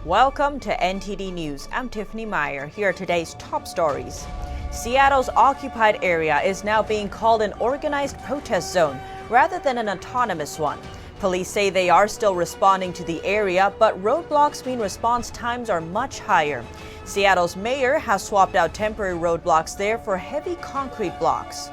Welcome to NTD News. I'm Tiffany Meyer. Here are today's top stories. Seattle's occupied area is now being called an organized protest zone rather than an autonomous one. Police say they are still responding to the area, but roadblocks mean response times are much higher. Seattle's mayor has swapped out temporary roadblocks there for heavy concrete blocks.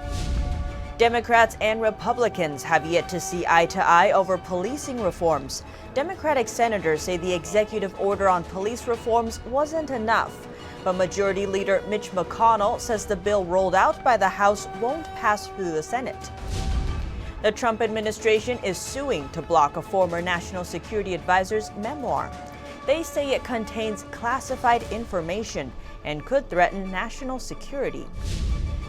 Democrats and Republicans have yet to see eye to eye over policing reforms. Democratic senators say the executive order on police reforms wasn't enough. But Majority Leader Mitch McConnell says the bill rolled out by the House won't pass through the Senate. The Trump administration is suing to block a former national security advisor's memoir. They say it contains classified information and could threaten national security.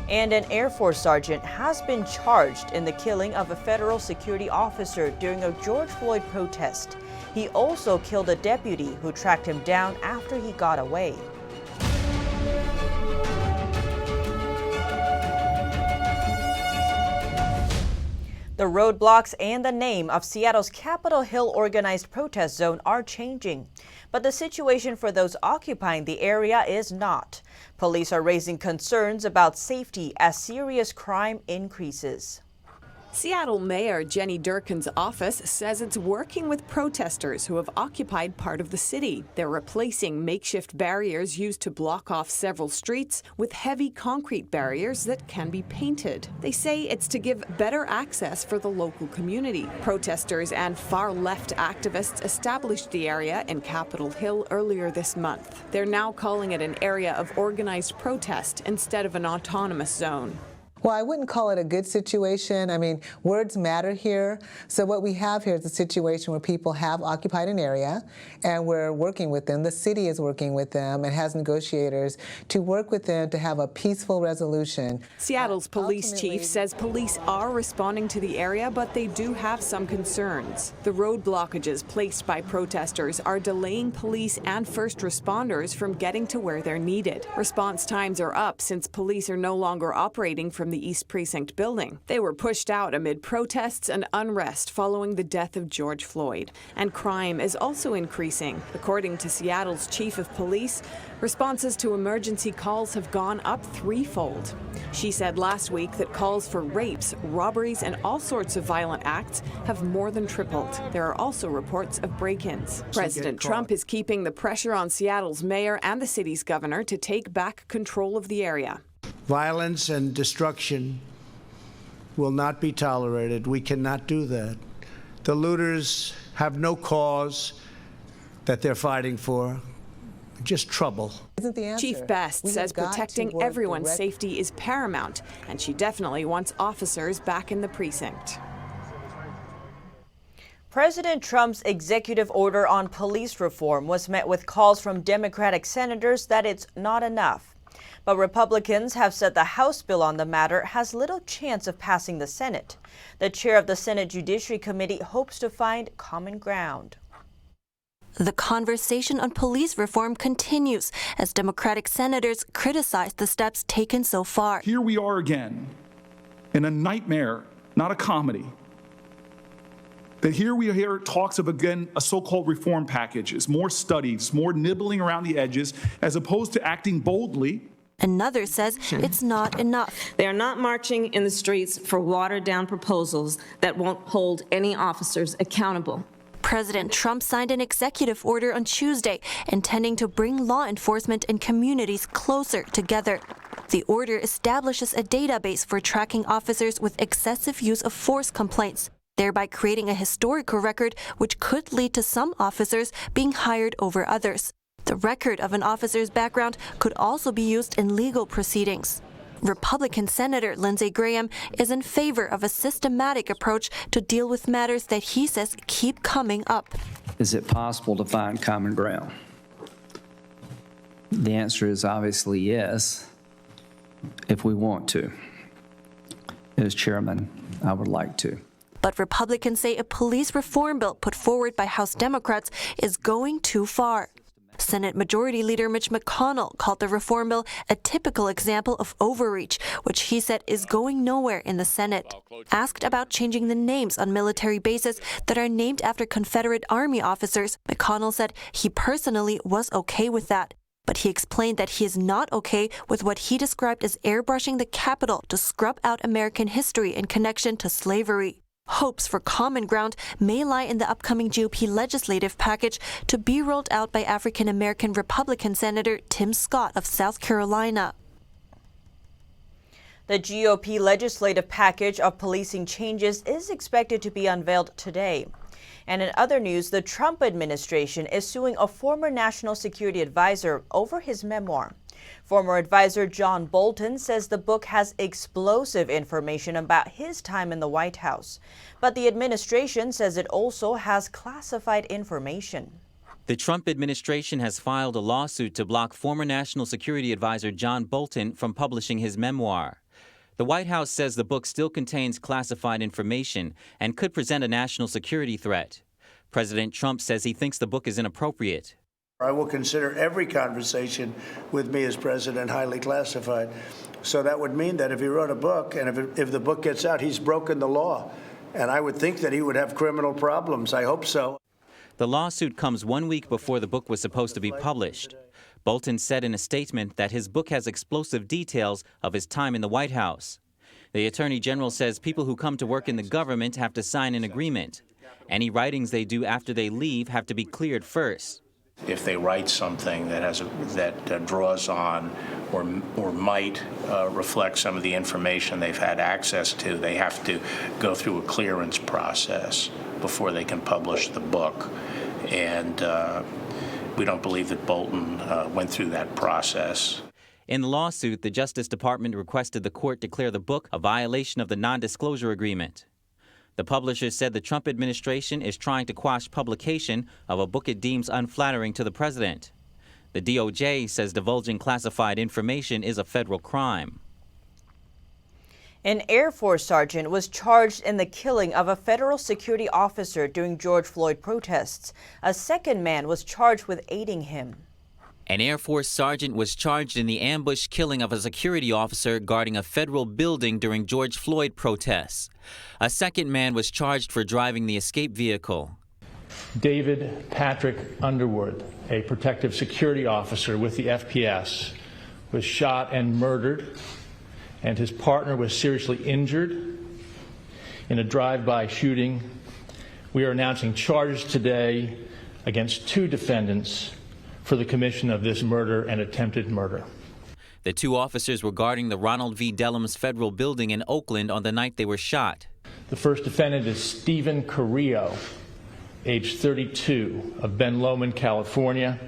And an Air Force sergeant has been charged in the killing of a federal security officer during a George Floyd protest. He also killed a deputy who tracked him down after he got away. The roadblocks and the name of Seattle's Capitol Hill organized protest zone are changing. But the situation for those occupying the area is not. Police are raising concerns about safety as serious crime increases. Seattle Mayor Jenny Durkin's office says it's working with protesters who have occupied part of the city. They're replacing makeshift barriers used to block off several streets with heavy concrete barriers that can be painted. They say it's to give better access for the local community. Protesters and far-left activists established the area in Capitol Hill earlier this month. They're now calling it an area of organized protest instead of an autonomous zone. Well, I wouldn't call it a good situation. I mean, words matter here. So what we have here is a situation where people have occupied an area and we're working with them. The city is working with them and has negotiators to work with them to have a peaceful resolution. Seattle's police chief says police are responding to the area, but they do have some concerns. The road blockages placed by protesters are delaying police and first responders from getting to where they're needed. Response times are up since police are no longer operating from the East Precinct building. They were pushed out amid protests and unrest following the death of George Floyd. And crime is also increasing. According to Seattle's chief of police, responses to emergency calls have gone up threefold. She said last week that calls for rapes, robberies, and all sorts of violent acts have more than tripled. There are also reports of break-ins. President Trump is keeping the pressure on Seattle's mayor and the city's governor to take back control of the area. Violence and destruction will not be tolerated. We cannot do that. The looters have no cause that they're fighting for, just trouble. Isn't the answer? Chief Best says protecting everyone's safety is paramount, and she definitely wants officers back in the precinct. President Trump's executive order on police reform was met with calls from Democratic senators that it's not enough. But Republicans have said the House bill on the matter has little chance of passing the Senate. The chair of the Senate Judiciary Committee hopes to find common ground. The conversation on police reform continues as Democratic senators criticize the steps taken so far. Here we are again in a nightmare, not a comedy. That here we hear talks of, again, a so-called reform packages, more studies, more nibbling around the edges, as opposed to acting boldly. Another says it's not enough. They are not marching in the streets for watered-down proposals that won't hold any officers accountable. President Trump signed an executive order on Tuesday intending to bring law enforcement and communities closer together. The order establishes a database for tracking officers with excessive use of force complaints, thereby creating a historical record which could lead to some officers being hired over others. The record of an officer's background could also be used in legal proceedings. Republican Senator Lindsey Graham is in favor of a systematic approach to deal with matters that he says keep coming up. Is it possible to find common ground? The answer is obviously yes, if we want to. As chairman, I would like to. But Republicans say a police reform bill put forward by House Democrats is going too far. Senate Majority Leader Mitch McConnell called the reform bill a typical example of overreach, which he said is going nowhere in the Senate. Asked about changing the names on military bases that are named after Confederate Army officers, McConnell said he personally was okay with that. But he explained that he is not okay with what he described as airbrushing the Capitol to scrub out American history in connection to slavery. Hopes for common ground may lie in the upcoming GOP legislative package to be rolled out by African-American Republican Senator Tim Scott of South Carolina. The GOP legislative package of policing changes is expected to be unveiled today. And in other news, the Trump administration is suing a former national security advisor over his memoir. Former advisor John Bolton says the book has explosive information about his time in the White House. But the administration says it also has classified information. The Trump administration has filed a lawsuit to block former National Security Advisor John Bolton from publishing his memoir. The White House says the book still contains classified information and could present a national security threat. President Trump says he thinks the book is inappropriate. I will consider every conversation with me as president highly classified. So that would mean that if he wrote a book and if the book gets out, he's broken the law. And I would think that he would have criminal problems. I hope so. The lawsuit comes 1 week before the book was supposed to be published. Bolton said in a statement that his book has explosive details of his time in the White House. The Attorney General says people who come to work in the government have to sign an agreement. Any writings they do after they leave have to be cleared first. If they write something that draws on or might reflect some of the information they've had access to, they have to go through a clearance process before they can publish the book. And we don't believe that Bolton went through that process. In the lawsuit, the Justice Department requested the court declare the book a violation of the non-disclosure agreement. The publisher said the Trump administration is trying to quash publication of a book it deems unflattering to the president. The DOJ says divulging classified information is a federal crime. An Air Force sergeant was charged in the killing of a federal security officer during George Floyd protests. A second man was charged with aiding him. An Air Force sergeant was charged in the ambush killing of a security officer guarding a federal building during George Floyd protests. A second man was charged for driving the escape vehicle. David Patrick Underwood, a protective security officer with the FPS, was shot and murdered, and his partner was seriously injured in a drive-by shooting. We are announcing charges today against 2 defendants for the commission of this murder and attempted murder. The 2 officers were guarding the Ronald V. Dellums Federal Building in Oakland on the night they were shot. The first defendant is Stephen Carrillo, age 32, of Ben Lomond, California.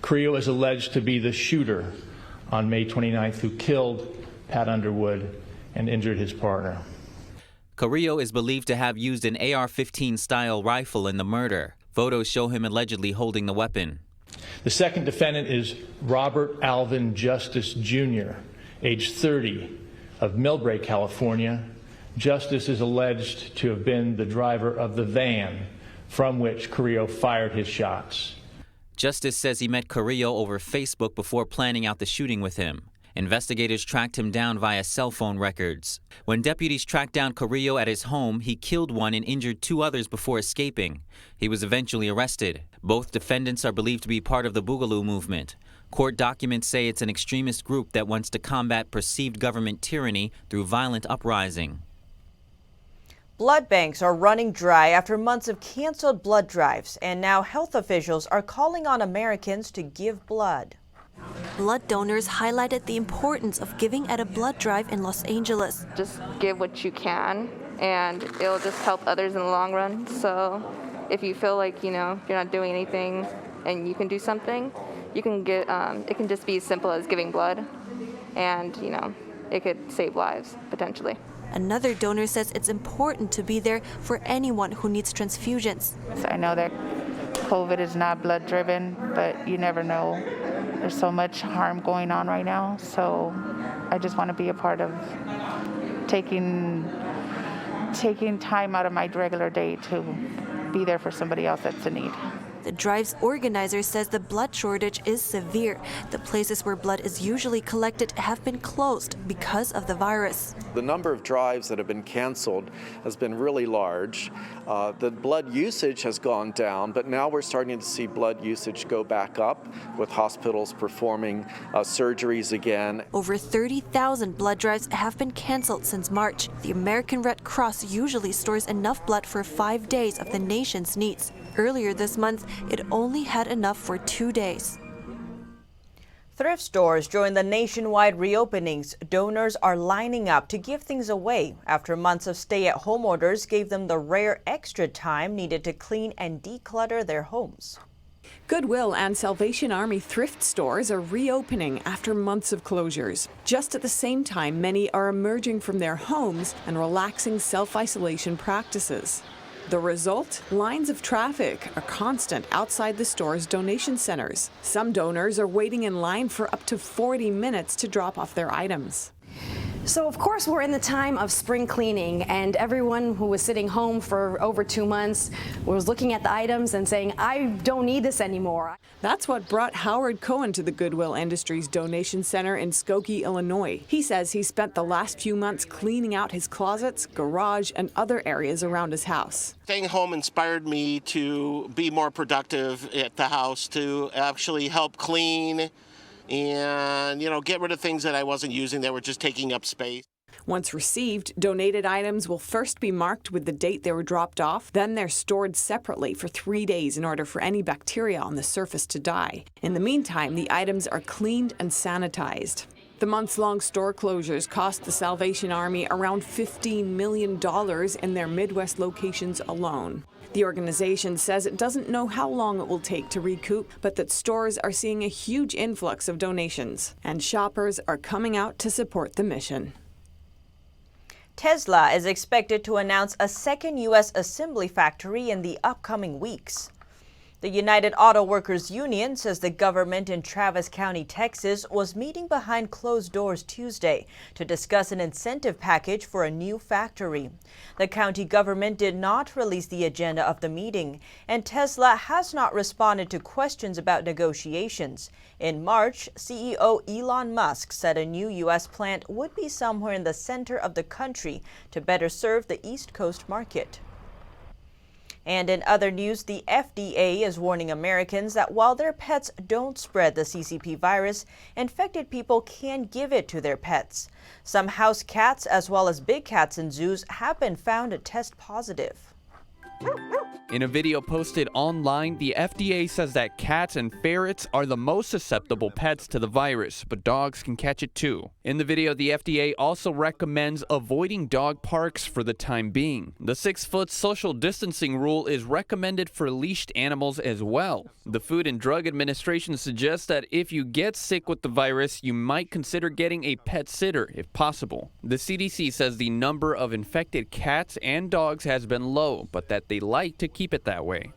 Carrillo is alleged to be the shooter on May 29th who killed Pat Underwood and injured his partner. Carrillo is believed to have used an AR-15 style rifle in the murder. Photos show him allegedly holding the weapon. The second defendant is Robert Alvin Justice Jr., age 30, of Millbrae, California. Justice is alleged to have been the driver of the van from which Carrillo fired his shots. Justice says he met Carrillo over Facebook before planning out the shooting with him. Investigators tracked him down via cell phone records. When deputies tracked down Carrillo at his home, he killed one and injured 2 others before escaping. He was eventually arrested. Both defendants are believed to be part of the Boogaloo movement. Court documents say it's an extremist group that wants to combat perceived government tyranny through violent uprising. Blood banks are running dry after months of canceled blood drives, and now health officials are calling on Americans to give blood. Blood donors highlighted the importance of giving at a blood drive in Los Angeles. Just give what you can, and it'll just help others in the long run. So if you feel like, you're not doing anything and you can do something, you can get, it can just be as simple as giving blood, and, it could save lives, potentially. Another donor says it's important to be there for anyone who needs transfusions. So I know that COVID is not blood-driven, but you never know. There's so much harm going on right now, so I just want to be a part of taking time out of my regular day to be there for somebody else that's in need. The drive's organizer says the blood shortage is severe. The places where blood is usually collected have been closed because of the virus. The number of drives that have been canceled has been really large. The blood usage has gone down, but now we're starting to see blood usage go back up with hospitals performing surgeries again. Over 30,000 blood drives have been canceled since March. The American Red Cross usually stores enough blood for 5 days of the nation's needs. Earlier this month, it only had enough for 2 days. Thrift stores join the nationwide reopenings. Donors are lining up to give things away after months of stay-at-home orders gave them the rare extra time needed to clean and declutter their homes. Goodwill and Salvation Army thrift stores are reopening after months of closures. Just at the same time, many are emerging from their homes and relaxing self-isolation practices. The result? Lines of traffic are constant outside the store's donation centers. Some donors are waiting in line for up to 40 minutes to drop off their items. So, of course, we're in the time of spring cleaning, and everyone who was sitting home for over 2 months was looking at the items and saying, I don't need this anymore. That's what brought Howard Cohen to the Goodwill Industries Donation Center in Skokie, Illinois. He says he spent the last few months cleaning out his closets, garage, and other areas around his house. Staying home inspired me to be more productive at the house, to actually help clean and, get rid of things that I wasn't using that were just taking up space. Once received, donated items will first be marked with the date they were dropped off. Then they're stored separately for 3 days in order for any bacteria on the surface to die. In the meantime, the items are cleaned and sanitized. The months-long store closures cost the Salvation Army around $15 million in their Midwest locations alone. The organization says it doesn't know how long it will take to recoup, but that stores are seeing a huge influx of donations, and shoppers are coming out to support the mission. Tesla is expected to announce a second U.S. assembly factory in the upcoming weeks. The United Auto Workers Union says the government in Travis County, Texas, was meeting behind closed doors Tuesday to discuss an incentive package for a new factory. The county government did not release the agenda of the meeting, and Tesla has not responded to questions about negotiations. In March, CEO Elon Musk said a new U.S. plant would be somewhere in the center of the country to better serve the East Coast market. And in other news, the FDA is warning Americans that while their pets don't spread the CCP virus, infected people can give it to their pets. Some house cats as well as big cats in zoos have been found to test positive. In a video posted online, the FDA says that cats and ferrets are the most susceptible pets to the virus, but dogs can catch it too. In the video, the FDA also recommends avoiding dog parks for the time being. The 6-foot social distancing rule is recommended for leashed animals as well. The Food and Drug Administration suggests that if you get sick with the virus, you might consider getting a pet sitter if possible. The CDC says the number of infected cats and dogs has been low, but that they like to keep it that way.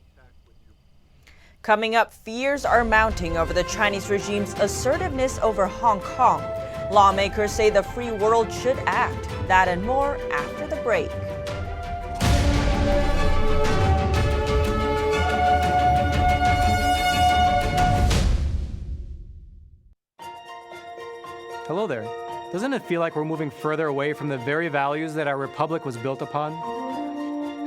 Coming up, fears are mounting over the Chinese regime's assertiveness over Hong Kong. Lawmakers say the free world should act. That and more after the break. Hello there. Doesn't it feel like we're moving further away from the very values that our republic was built upon?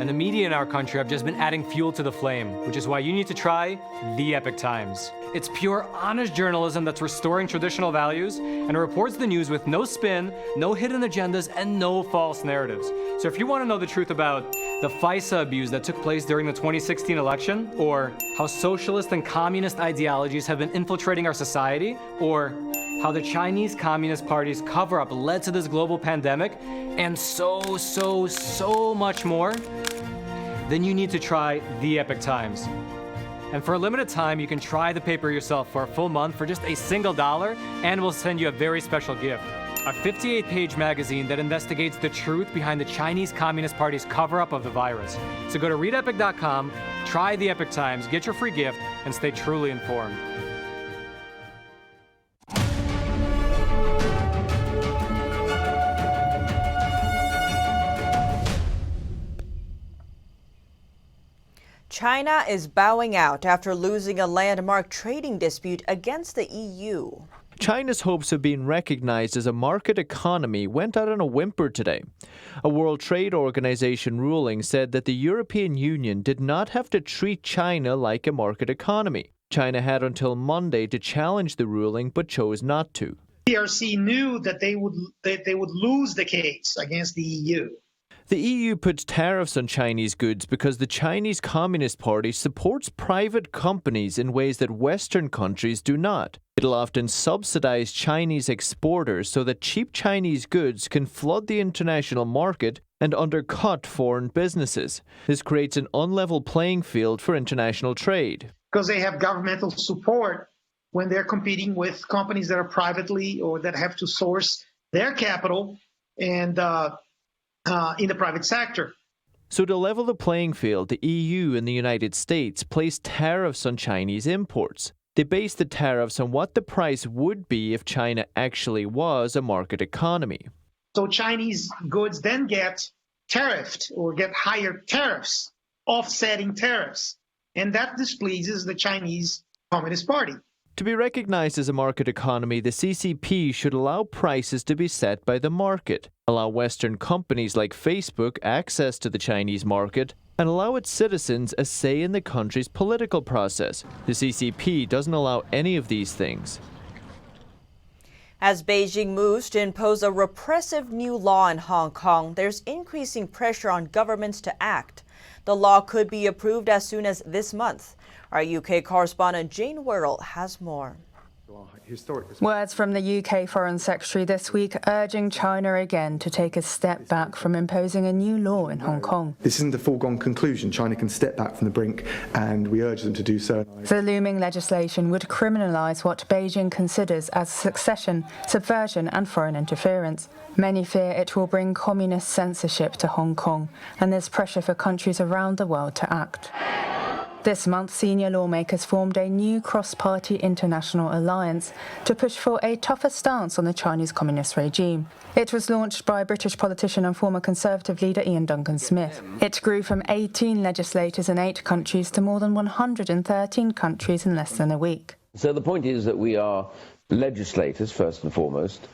And the media in our country have just been adding fuel to the flame, which is why you need to try The Epoch Times. It's pure, honest journalism that's restoring traditional values and reports the news with no spin, no hidden agendas, and no false narratives. So if you want to know the truth about the FISA abuse that took place during the 2016 election, or how socialist and communist ideologies have been infiltrating our society, or how the Chinese Communist Party's cover-up led to this global pandemic, and so much more, then you need to try The Epoch Times. And for a limited time, you can try the paper yourself for a full month for just $1, and we'll send you a very special gift. A 58-page magazine that investigates the truth behind the Chinese Communist Party's cover-up of the virus. So go to readepoch.com, try The Epoch Times, get your free gift, and stay truly informed. China is bowing out after losing a landmark trading dispute against the EU. China's hopes of being recognized as a market economy went out on a whimper today. A World Trade Organization ruling said that the European Union did not have to treat China like a market economy. China had until Monday to challenge the ruling, but chose not to. PRC knew that they would lose the case against the EU. The EU puts tariffs on Chinese goods because the Chinese Communist Party supports private companies in ways that Western countries do not. It'll often subsidize Chinese exporters so that cheap Chinese goods can flood the international market and undercut foreign businesses. This creates an unlevel playing field for international trade. Because they have governmental support when they're competing with companies that are privately or that have to source their capital and in the private sector. So to level the playing field, the EU and the United States placed tariffs on Chinese imports. They based the tariffs on what the price would be if China actually was a market economy. So Chinese goods then get tariffed or get higher tariffs, offsetting tariffs. And that displeases the Chinese Communist Party. To be recognized as a market economy, the CCP should allow prices to be set by the market, allow Western companies like Facebook access to the Chinese market, and allow its citizens a say in the country's political process. The CCP doesn't allow any of these things. As Beijing moves to impose a repressive new law in Hong Kong, there's increasing pressure on governments to act. The law could be approved as soon as this month. Our UK correspondent Jane Worrell has more. Words from the UK Foreign Secretary this week urging China again to take a step back from imposing a new law in Hong Kong. This isn't a foregone conclusion. China can step back from the brink, and we urge them to do so. The looming legislation would criminalise what Beijing considers as succession, subversion and foreign interference. Many fear it will bring communist censorship to Hong Kong, and there's pressure for countries around the world to act. This month, senior lawmakers formed a new cross-party international alliance to push for a tougher stance on the Chinese communist regime. It was launched by British politician and former Conservative leader Ian Duncan Smith. It grew from 18 legislators in 8 countries to more than 113 countries in less than a week. So the point is that we are legislators, first and foremost,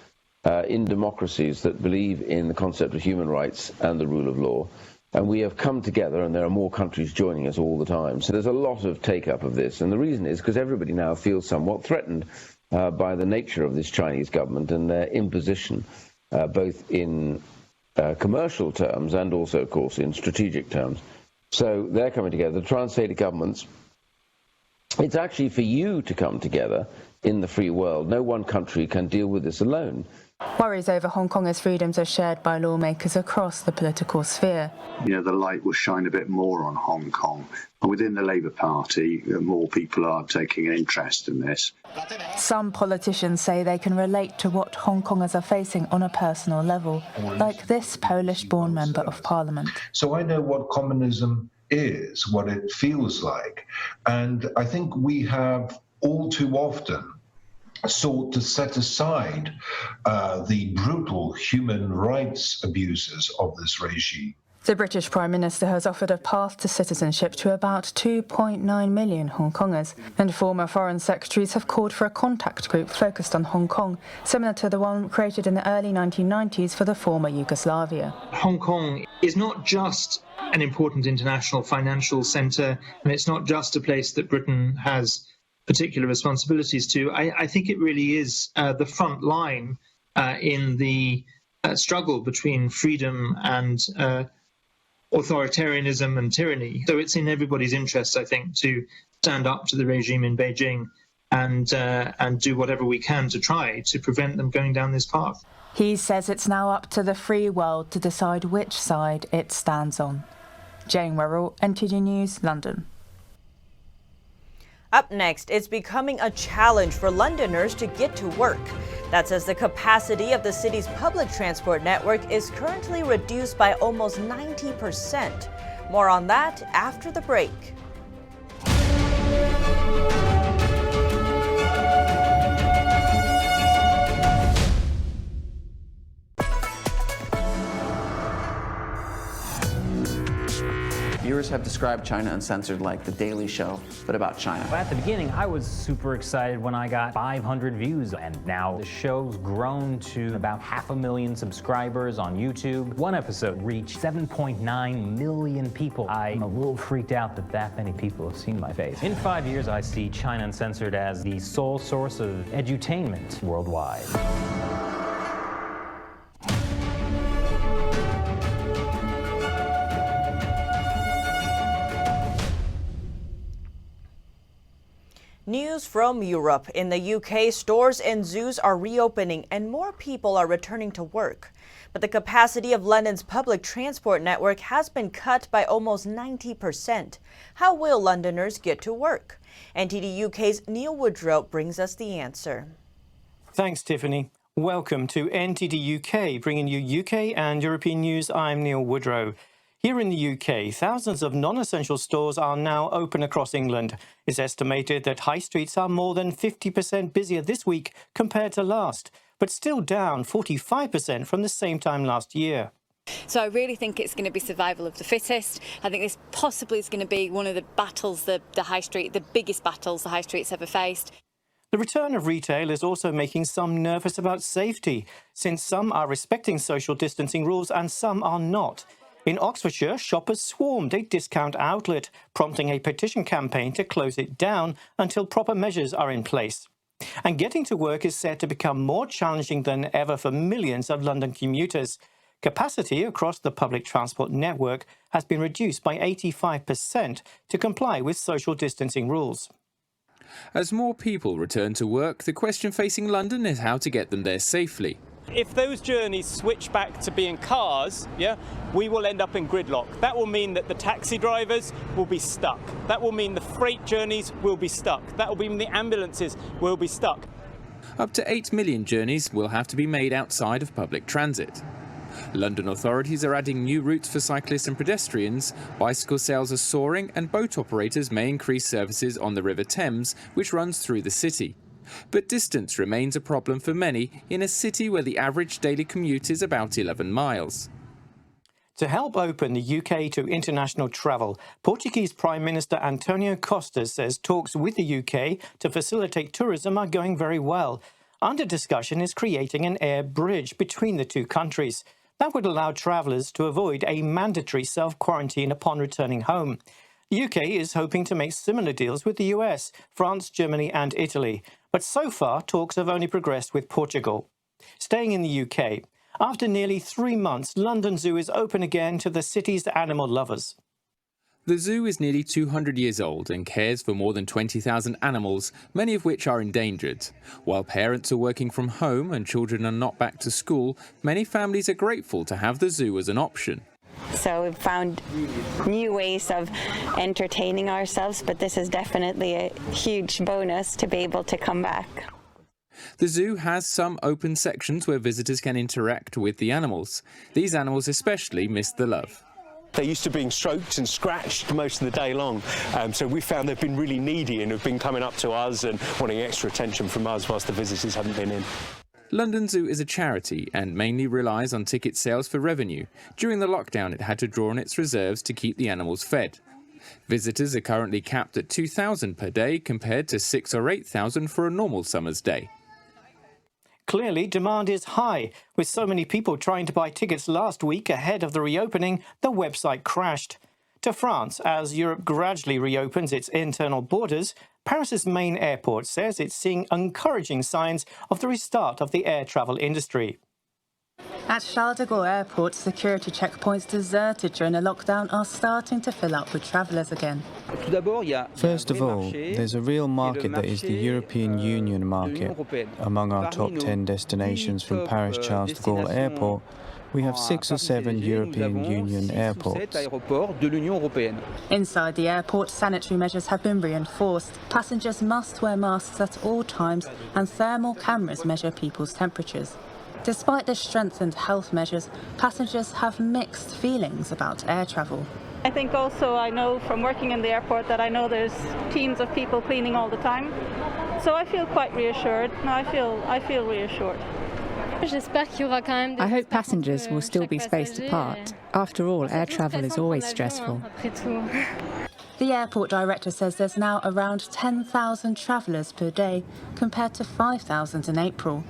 in democracies that believe in the concept of human rights and the rule of law. And we have come together, and there are more countries joining us all the time. So there's a lot of take-up of this. And the reason is because everybody now feels somewhat threatened by the nature of this Chinese government and their imposition, both in commercial terms and also, of course, in strategic terms. So they're coming together to try and say to governments, it's actually for you to come together in the free world. No one country can deal with this alone. Worries over Hong Kongers' freedoms are shared by lawmakers across the political sphere. You know, the light will shine a bit more on Hong Kong. And within the Labour Party, more people are taking an interest in this. Some politicians say they can relate to what Hong Kongers are facing on a personal level, like this Polish-born member of parliament. So I know what communism is, what it feels like. And I think we have all too often sought to set aside the brutal human rights abuses of this regime. The British Prime Minister has offered a path to citizenship to about 2.9 million Hong Kongers, and former foreign secretaries have called for a contact group focused on Hong Kong, similar to the one created in the early 1990s for the former Yugoslavia. Hong Kong is not just an important international financial centre, and it's not just a place that Britain has particular responsibilities to. I think it really is the front line in the struggle between freedom and authoritarianism and tyranny. So it's in everybody's interest, I think, to stand up to the regime in Beijing and do whatever we can to try to prevent them going down this path. He says it's now up to the free world to decide which side it stands on. Jane Worrell, NTD News, London. Up next, it's becoming a challenge for Londoners to get to work. That's as the capacity of the city's public transport network is currently reduced by almost 90%. More on that after the break. viewers have described China Uncensored like The Daily Show, but about China. At the beginning, I was super excited when I got 500 views, and now the show's grown to about 500,000 subscribers on YouTube. One episode reached 7.9 million people. I'm a little freaked out that that many people have seen my face. In 5 years, I see China Uncensored as the sole source of edutainment worldwide. News from Europe. In the UK, stores and zoos are reopening and more people are returning to work. But the capacity of London's public transport network has been cut by almost 90%. How will Londoners get to work? NTD UK's Neil Woodrow brings us the answer. Thanks, Tiffany. Welcome to NTD UK, bringing you UK and European news. I'm Neil Woodrow. Here in the UK, thousands of non-essential stores are now open across England. It's estimated that high streets are more than 50% busier this week compared to last, but still down 45% from the same time last year. So I really think it's going to be survival of the fittest. I think this possibly is going to be one of the battles, the biggest battles the high street's ever faced. The return of retail is also making some nervous about safety, since some are respecting social distancing rules and some are not. In Oxfordshire, shoppers swarmed a discount outlet, prompting a petition campaign to close it down until proper measures are in place. And getting to work is said to become more challenging than ever for millions of London commuters. Capacity across the public transport network has been reduced by 85% to comply with social distancing rules. As more people return to work, the question facing London is how to get them there safely. If those journeys switch back to being cars, we will end up in gridlock. That will mean that the taxi drivers will be stuck. That will mean the freight journeys will be stuck. That will mean the ambulances will be stuck. Up to 8 million journeys will have to be made outside of public transit. London authorities are adding new routes for cyclists and pedestrians, bicycle sales are soaring, and boat operators may increase services on the River Thames, which runs through the city. But distance remains a problem for many in a city where the average daily commute is about 11 miles. To help open the UK to international travel, Portuguese Prime Minister Antonio Costa says talks with the UK to facilitate tourism are going very well. Under discussion is creating an air bridge between the two countries. That would allow travellers to avoid a mandatory self-quarantine upon returning home. The UK is hoping to make similar deals with the US, France, Germany and Italy. But so far, talks have only progressed with Portugal. Staying in the UK, after nearly 3 months, London Zoo is open again to the city's animal lovers. The zoo is nearly 200 years old and cares for more than 20,000 animals, many of which are endangered. While parents are working from home and children are not back to school, many families are grateful to have the zoo as an option. So we've found new ways of entertaining ourselves, but this is definitely a huge bonus to be able to come back. The zoo has some open sections where visitors can interact with the animals. These animals especially miss the love. They're used to being stroked and scratched most of the day long, so we found they've been really needy and have been coming up to us and wanting extra attention from us whilst the visitors haven't been in. London Zoo is a charity and mainly relies on ticket sales for revenue. During the lockdown, it had to draw on its reserves to keep the animals fed. Visitors are currently capped at 2,000 per day compared to 6,000 or 8,000 for a normal summer's day. Clearly, demand is high. With so many people trying to buy tickets last week ahead of the reopening, the website crashed. To France, as Europe gradually reopens its internal borders, Paris's main airport says it's seeing encouraging signs of the restart of the air travel industry. At Charles de Gaulle Airport, security checkpoints deserted during the lockdown are starting to fill up with travellers again. First of all, there's a real market that is the European Union market. Among our top 10 destinations from Paris Charles de Gaulle Airport, we have 6 or 7 European Union airports. Inside the airport, sanitary measures have been reinforced. Passengers must wear masks at all times and thermal cameras measure people's temperatures. Despite the strengthened health measures, passengers have mixed feelings about air travel. I think also I know from working in the airport that I know there's teams of people cleaning all the time. So I feel quite reassured. No, I feel reassured. I hope passengers will still be spaced apart. After all, air travel is always stressful. The airport director says there's now around 10,000 travellers per day, compared to 5,000 in April.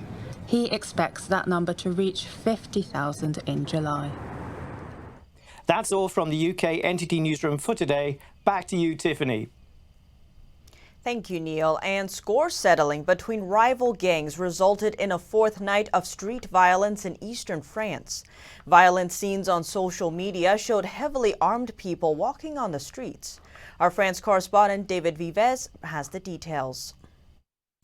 He expects that number to reach 50,000 in July. That's all from the UK NTD newsroom for today. Back to you, Tiffany. Thank you, Neil. And score settling between rival gangs resulted in a fourth night of street violence in eastern France. Violent scenes on social media showed heavily armed people walking on the streets. Our France correspondent David Vives has the details.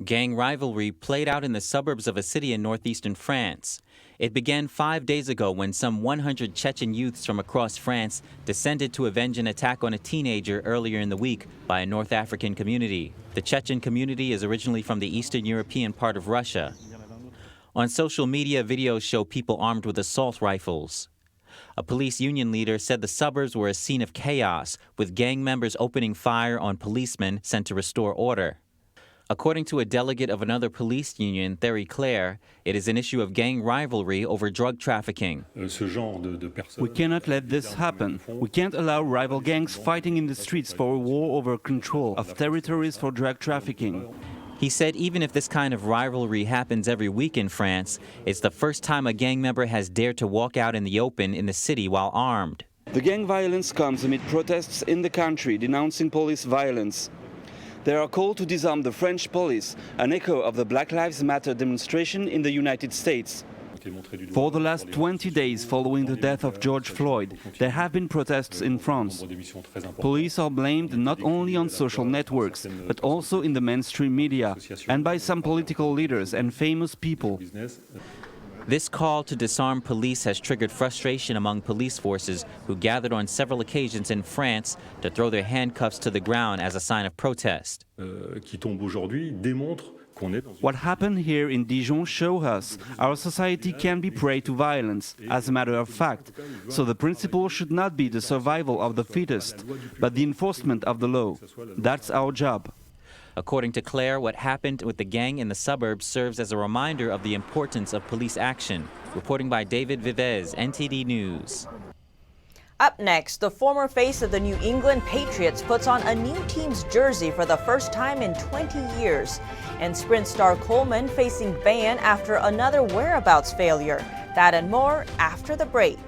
Gang rivalry played out in the suburbs of a city in northeastern France. It began 5 days ago when some 100 Chechen youths from across France descended to avenge an attack on a teenager earlier in the week by a North African community. The Chechen community is originally from the Eastern European part of Russia. On social media, videos show people armed with assault rifles. A police union leader said the suburbs were a scene of chaos, with gang members opening fire on policemen sent to restore order. According to a delegate of another police union, Thierry Claire, it is an issue of gang rivalry over drug trafficking. We cannot let this happen. We can't allow rival gangs fighting in the streets for a war over control of territories for drug trafficking. He said even if this kind of rivalry happens every week in France, it's the first time a gang member has dared to walk out in the open in the city while armed. The gang violence comes amid protests in the country denouncing police violence. There are calls to disarm the French police, an echo of the Black Lives Matter demonstration in the United States. For the last 20 days following the death of George Floyd, there have been protests in France. Police are blamed not only on social networks, but also in the mainstream media, and by some political leaders and famous people. This call to disarm police has triggered frustration among police forces who gathered on several occasions in France to throw their handcuffs to the ground as a sign of protest. What happened here in Dijon shows us our society can be prey to violence, as a matter of fact. So the principle should not be the survival of the fittest, but the enforcement of the law. That's our job. According to Claire, what happened with the gang in the suburbs serves as a reminder of the importance of police action. Reporting by David Vives, NTD News. Up next, the former face of the New England Patriots puts on a new team's jersey for the first time in 20 years. And sprint star Coleman facing ban after another whereabouts failure. That and more after the break.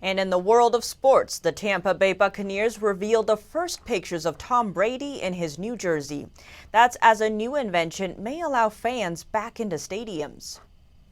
And in the world of sports, the Tampa Bay Buccaneers revealed the first pictures of Tom Brady in his new jersey. That's as a new invention may allow fans back into stadiums.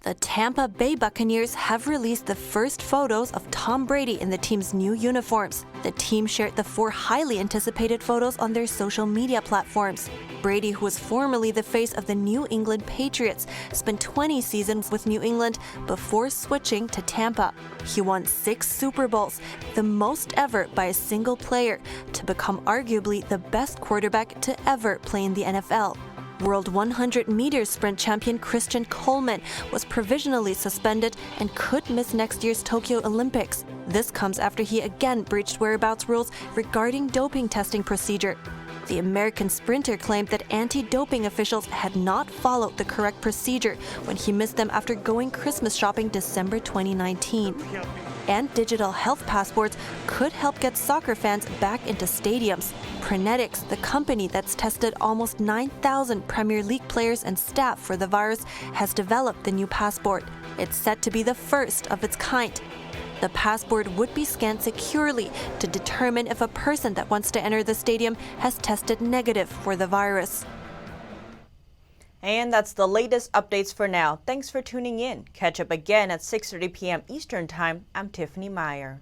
The Tampa Bay Buccaneers have released the first photos of Tom Brady in the team's new uniforms. The team shared the 4 highly anticipated photos on their social media platforms. Brady, who was formerly the face of the New England Patriots, spent 20 seasons with New England before switching to Tampa. He won 6 Super Bowls, the most ever by a single player, to become arguably the best quarterback to ever play in the NFL. World 100-meter sprint champion Christian Coleman was provisionally suspended and could miss next year's Tokyo Olympics. This comes after he again breached whereabouts rules regarding doping testing procedure. The American sprinter claimed that anti-doping officials had not followed the correct procedure when he missed them after going Christmas shopping December 2019. And digital health passports could help get soccer fans back into stadiums. Prenetics, the company that's tested almost 9,000 Premier League players and staff for the virus, has developed the new passport. It's set to be the first of its kind. The passport would be scanned securely to determine if a person that wants to enter the stadium has tested negative for the virus. And that's the latest updates for now. Thanks for tuning in. Catch up again at 6:30 p.m. Eastern Time. I'm Tiffany Meyer.